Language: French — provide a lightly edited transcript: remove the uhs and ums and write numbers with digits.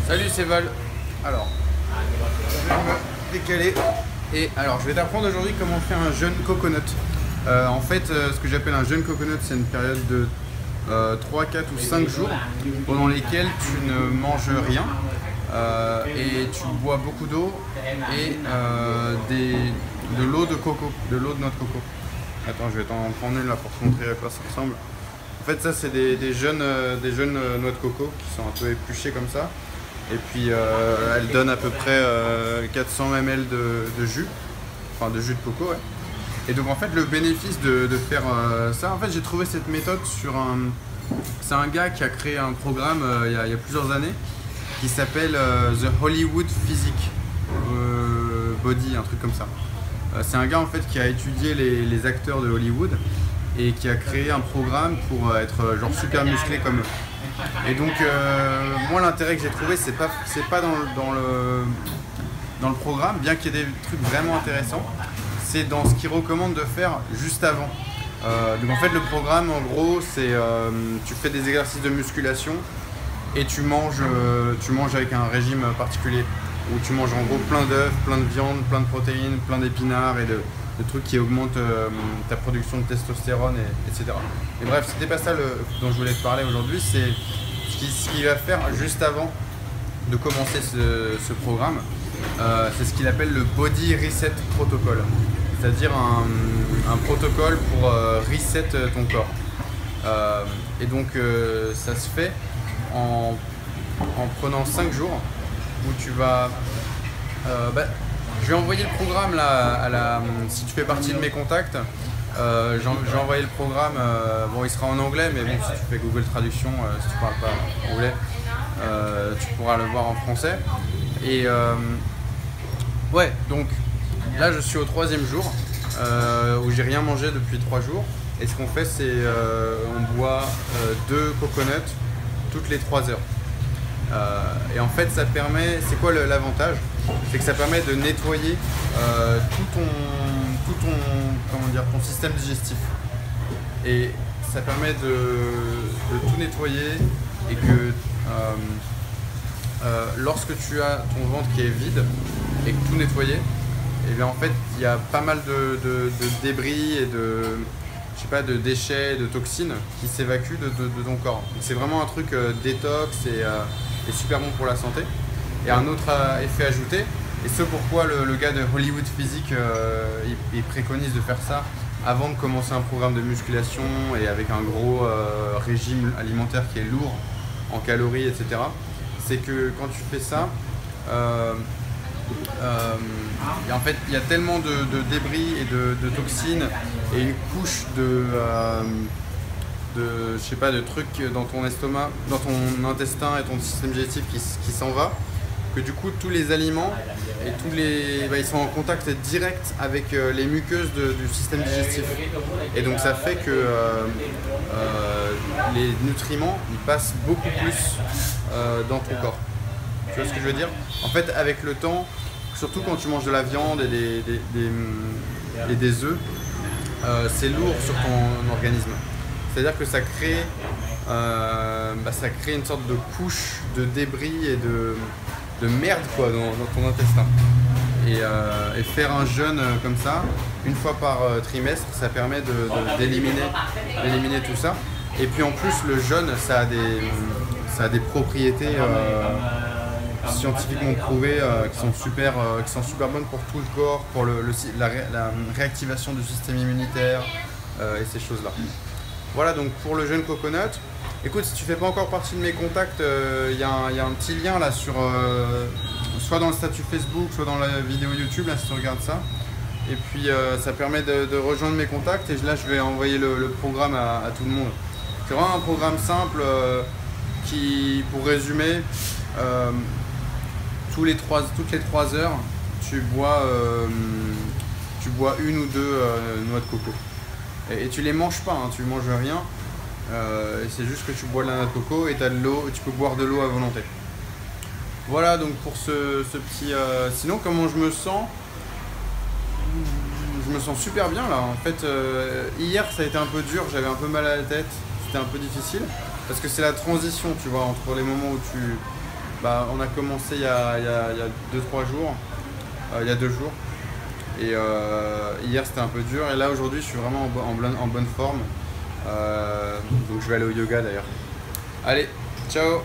Salut, c'est Val. Alors, je vais me décaler. Et alors, je vais t'apprendre aujourd'hui comment faire un jeûne coconut. En fait, ce que j'appelle un jeûne coconut, c'est une période de 3, 4 ou 5 jours pendant lesquels tu ne manges rien et tu bois beaucoup d'eau et de l'eau de coco, de l'eau de noix de coco. Attends, je vais t'en prendre une là pour te montrer à quoi ça ressemble. En fait, ça, c'est des jeunes noix de coco qui sont un peu épluchées comme ça. Et puis, elles donnent à peu près 400 ml de jus, enfin de jus de coco. Ouais. Et donc, en fait, le bénéfice de faire ça, en fait, j'ai trouvé cette méthode sur un... C'est un gars qui a créé un programme il y a plusieurs années qui s'appelle The Hollywood Physique Body, un truc comme ça. C'est un gars en fait qui a étudié les acteurs de Hollywood et qui a créé un programme pour être genre super musclé comme eux. Et donc moi l'intérêt que j'ai trouvé c'est pas dans le programme, bien qu'il y ait des trucs vraiment intéressants, c'est dans ce qu'il recommande de faire juste avant. Donc en fait le programme en gros c'est tu fais des exercices de musculation et tu manges avec un régime particulier où tu manges en gros plein d'œufs, plein de viande, plein de protéines, plein d'épinards et de trucs qui augmentent ta production de testostérone, etc. Et bref, c'était pas ça dont je voulais te parler aujourd'hui, c'est ce qu'il va faire juste avant de commencer ce programme. C'est ce qu'il appelle le Body Reset Protocol, c'est-à-dire un protocole pour reset ton corps. Et donc ça se fait en prenant 5 jours où tu vas... je vais envoyer le programme là, si tu fais partie de mes contacts. J'ai envoyé le programme, bon il sera en anglais, mais bon si tu fais Google Traduction, si tu parles pas anglais, tu pourras le voir en français. Et ouais, donc là je suis au 3e jour, où j'ai rien mangé depuis 3 jours. Et ce qu'on fait c'est on boit 2 coconuts toutes les 3 heures. Et en fait ça permet, c'est quoi l'avantage? C'est que ça permet de nettoyer tout ton système digestif. Et ça permet de tout nettoyer et que lorsque tu as ton ventre qui est vide et que tout nettoyé, et bien en fait il y a pas mal de débris et de déchets, de toxines qui s'évacuent de ton corps. C'est vraiment un truc détox et super bon pour la santé. Et un autre effet ajouté, et ce pourquoi le gars de Hollywood Physique il préconise de faire ça avant de commencer un programme de musculation et avec un gros régime alimentaire qui est lourd en calories, etc. C'est que quand tu fais ça, en fait il y a tellement de débris et de toxines et une couche de trucs dans ton estomac, dans ton intestin et ton système digestif qui s'en va, que du coup tous les aliments et ils sont en contact direct avec les muqueuses du système digestif. Et donc ça fait que les nutriments ils passent beaucoup plus dans ton corps. Tu vois ce que je veux dire? En fait avec le temps, surtout quand tu manges de la viande et des œufs, c'est lourd sur ton organisme. C'est-à-dire que ça crée une sorte de couche de débris et de merde quoi, dans ton intestin. Et faire un jeûne comme ça, une fois par trimestre, ça permet d'éliminer tout ça. Et puis en plus, le jeûne, ça a des propriétés scientifiquement prouvées qui sont super bonnes pour tout le corps, pour la réactivation du système immunitaire et ces choses-là. Voilà donc pour le jeûne coconut. Écoute, si tu fais pas encore partie de mes contacts, il y a un petit lien là sur soit dans le statut Facebook, soit dans la vidéo YouTube là si tu regardes ça. Et puis ça permet de rejoindre mes contacts et là je vais envoyer le programme à tout le monde. C'est vraiment un programme simple qui, pour résumer, toutes les 3 heures tu bois 1 ou 2 noix de coco. Et tu les manges pas, hein, tu manges rien. C'est juste que tu bois de la noix de coco et tu as de l'eau, tu peux boire de l'eau à volonté. Voilà donc pour ce petit... Sinon comment je me sens? Je me sens super bien là. En fait hier ça a été un peu dur, j'avais un peu mal à la tête, c'était un peu difficile. Parce que c'est la transition, tu vois, entre les moments où Bah, on a commencé il y a 2-3 jours, il y a 2 jours. Et hier c'était un peu dur. Et là aujourd'hui je suis vraiment en bonne forme. Donc je vais aller au yoga d'ailleurs. Allez, ciao!